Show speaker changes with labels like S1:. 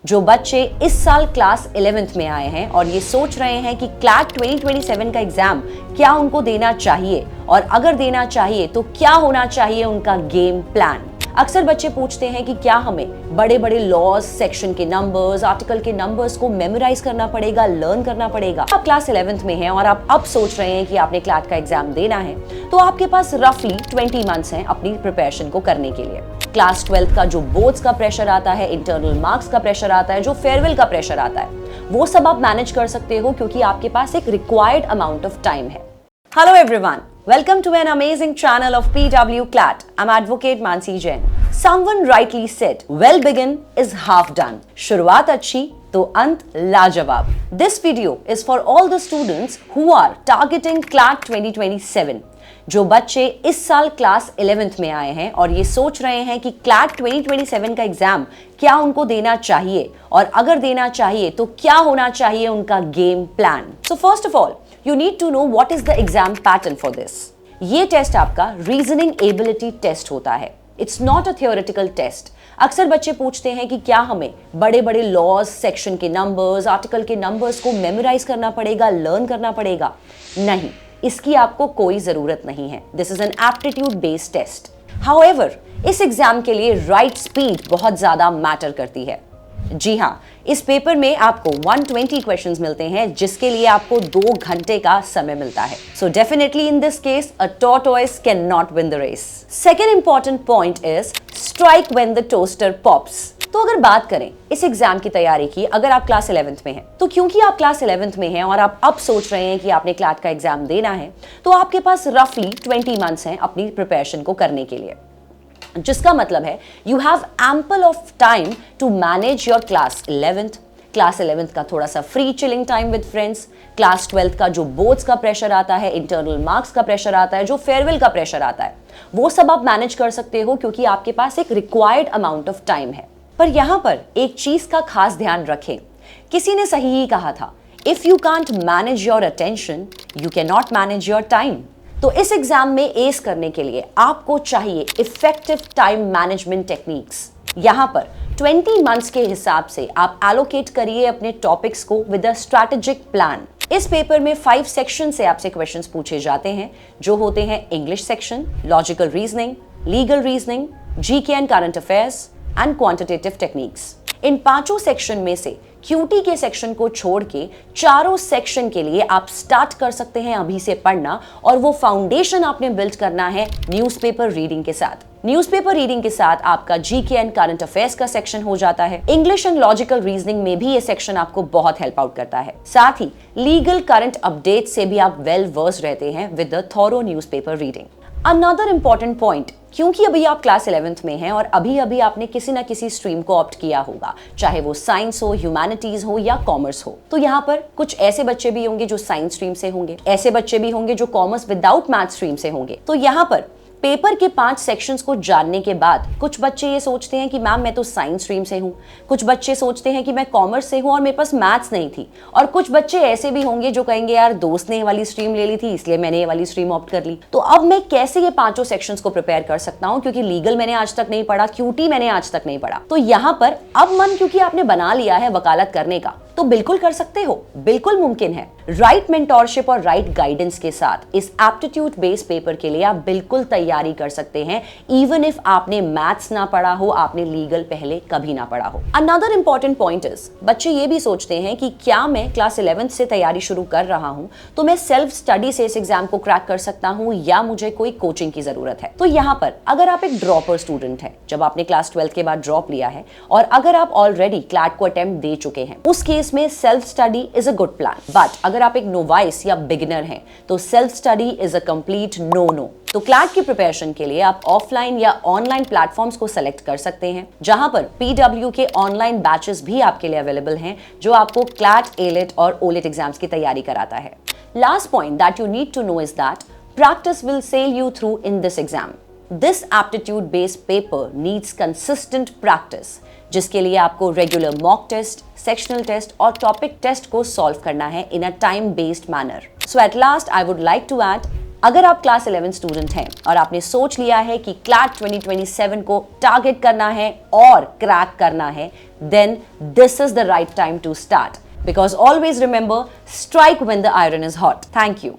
S1: जो बच्चे इस साल क्लास 11th में आए हैं और ये सोच रहे हैं कि क्लैट 2027 का एग्जाम क्या उनको देना चाहिए और अगर देना चाहिए तो क्या होना चाहिए उनका गेम प्लान। अक्सर बच्चे पूछते हैं कि क्या हमें बड़े बड़े लॉज, सेक्शन के नंबर्स, आर्टिकल के नंबर्स को मेमोराइज करना पड़ेगा, लर्न करना पड़ेगा। आप क्लास 11th में हैं और आप अब सोच रहे हैं कि आपने क्लैट का एग्जाम देना है, तो आपके पास रफली 20 मंथ्स हैं अपनी प्रिपरेशन को करने के लिए। क्लास 12th का जो बोर्ड्स का प्रेशर आता है, इंटरनल मार्क्स का प्रेशर आता है, जो फेयरवेल का प्रेशर आता है, वो सब आप मैनेज कर सकते हो क्योंकि आपके पास एक रिक्वायर्ड अमाउंट ऑफ टाइम है। Hello everyone, welcome to an amazing channel of PW CLAT. I'm Advocate Mansi Jain. Someone rightly said, well begin is half done. शुरुआत अच्छी तो अंत लाजवाब. This video is for all the students who are targeting CLAT 2027. जो बच्चे इस साल class 11th में आए हैं और ये सोच रहे हैं कि क्लैट 2027 का एग्जाम क्या उनको देना चाहिए और अगर देना चाहिए तो क्या होना चाहिए उनका game plan. So first of all you need to know what is the exam pattern for this. ये टेस्ट आपका रीजनिंग एबिलिटी टेस्ट होता है। It's not a theoretical test. अक्सर बच्चे पूछते हैं कि क्या हमें बड़े बड़े लॉज, सेक्शन के नंबर्स, आर्टिकल के नंबर्स को मेमोराइज करना पड़ेगा, लर्न करना पड़ेगा। नहीं, इसकी आपको कोई जरूरत नहीं है। This is an aptitude based test. However, इस एग्जाम के लिए राइट स्पीड बहुत ज्यादा मैटर करती है। जी हाँ, इस पेपर में आपको 120 क्वेश्चंस मिलते हैं जिसके लिए आपको 2 घंटे का समय मिलता है। So definitely in this case a tortoise can not win the race. Second important point is strike when the toaster pops. तो अगर बात करें इस एग्जाम की तैयारी की, अगर आप क्लास 11th में हैं, तो क्योंकि आप क्लास 11th में हैं और आप अब सोच रहे हैं कि आपने क्लैट का एग्जाम देना है, तो आपके पास रफली 20 मंथ्स हैं अपनी प्रिपरेशन को करने के लिए, जिसका मतलब है you have ample of time to manage your class 11th, class 11th का थोड़ा सा free chilling time with friends, class 12th का जो बोर्ड्स का प्रेशर आता है, इंटरनल मार्क्स का प्रेशर आता है, जो फेयरवेल का प्रेशर आता है, वो सब आप मैनेज कर सकते हो क्योंकि आपके पास एक रिक्वायर्ड अमाउंट ऑफ टाइम है। पर यहां पर एक चीज का खास ध्यान रखें। किसी ने सही ही कहा था, if you can't manage your attention you can not manage your time. तो इस एग्जाम में एस करने के लिए आपको चाहिए इफेक्टिव टाइम मैनेजमेंट टेक्निक्स। यहां पर 20 मंथ्स के हिसाब से आप एलोकेट करिए अपने टॉपिक्स को विद अ स्ट्रैटेजिक प्लान। इस पेपर में 5 सेक्शन से आपसे क्वेश्चंस पूछे जाते हैं, जो होते हैं English section, logical reasoning, legal reasoning, GK and current affairs and quantitative techniques. In 5 section में से क्यूटी के सेक्शन को छोड़ के चारों सेक्शन के लिए आप स्टार्ट कर सकते हैं अभी से पढ़ना, और वो फाउंडेशन आपने बिल्ड करना है न्यूज़पेपर रीडिंग के साथ। न्यूज़पेपर रीडिंग के साथ आपका जीके एंड करंट अफेयर्स का सेक्शन हो जाता है। इंग्लिश एंड लॉजिकल रीजनिंग में भी ये सेक्शन आपको बहुत हेल्प आउट करता है। साथ ही लीगल करंट अपडेट से भी आप वेल वर्स रहते हैं with the thorough newspaper reading. Another important point, क्योंकि अभी आप क्लास 11th में हैं और अभी अभी आपने किसी ना किसी स्ट्रीम को ऑप्ट किया होगा, चाहे वो साइंस हो, ह्यूमैनिटीज हो या कॉमर्स हो, तो यहाँ पर कुछ ऐसे बच्चे भी होंगे जो साइंस स्ट्रीम से होंगे, ऐसे बच्चे भी होंगे जो कॉमर्स विदाउट मैथ स्ट्रीम से होंगे। तो यहाँ पर पेपर के 5 सेक्शंस को जानने के बाद कुछ बच्चे ये सोचते हैं कि मैम मैं तो साइंस स्ट्रीम से हूँ, कुछ बच्चे सोचते हैं कि मैं कॉमर्स से हूँ और मेरे पास मैथ्स नहीं थी, और कुछ बच्चे ऐसे भी होंगे जो कहेंगे यार दोस्त ने ये वाली स्ट्रीम ले ली थी इसलिए मैंने ये वाली स्ट्रीम ऑप्ट कर ली। तो अब मैं कैसे ये 5 सेक्शंस को प्रिपेयर कर सकता हूँ, क्योंकि लीगल मैंने आज तक नहीं पढ़ा, क्यूटी मैंने आज तक नहीं पढ़ा। तो यहाँ पर अब मन क्योंकि आपने बना लिया है वकालत करने का, तो बिल्कुल कर सकते हो, बिल्कुल मुमकिन है। राइट मेंटोरशिप और राइट गाइडेंस के साथ इस एप्टीट्यूड बेस्ड पेपर के लिए आप बिल्कुल तैयारी कर सकते हैं, इवन इफ आपने मैथ्स ना पढ़ा हो, आपने लीगल पहले कभी ना पढ़ा हो। अनदर इंपॉर्टेंट पॉइंट इज, बच्चे ये भी सोचते हैं कि क्या मैं क्लास 11th से तैयारी शुरू कर रहा हूं तो मैं सेल्फ स्टडी से इस एग्जाम को क्रैक कर सकता हूं या मुझे कोई कोचिंग की जरूरत है। तो यहाँ पर अगर आप एक ड्रॉपर स्टूडेंट है, जब आपने क्लास 12th के बाद ड्रॉप लिया है और अगर आप ऑलरेडी क्लैट को अटेम्प्ट दे चुके हैं, उस केस में self study is a good plan. But अगर आप एक नोवाइस या बिगिनर हैं तो self study is a complete no. तो क्लैट की प्रिपरेशन के लिए आप ऑफलाइन या ऑनलाइन प्लेटफॉर्म्स को सेलेक्ट कर सकते हैं, जहां पर पीडब्ल्यू के ऑनलाइन बैचेस भी आपके लिए अवेलेबल हैं, जो आपको क्लैट, एलिट और ओलिट एग्जाम्स की तैयारी कराता है। Last point that you need to know is that practice will sell you through in this exam. This aptitude based paper needs consistent practice, जिसके लिए आपको regular mock test, sectional test और topic test को सॉल्व करना है in a time based manner. So at last I would like to add, अगर आप क्लास 11 स्टूडेंट हैं और आपने सोच लिया है कि क्लैट 2027 को टारगेट करना है और क्रैक करना है, then this is the right time to start. Because always remember, strike when the iron is hot. Thank you.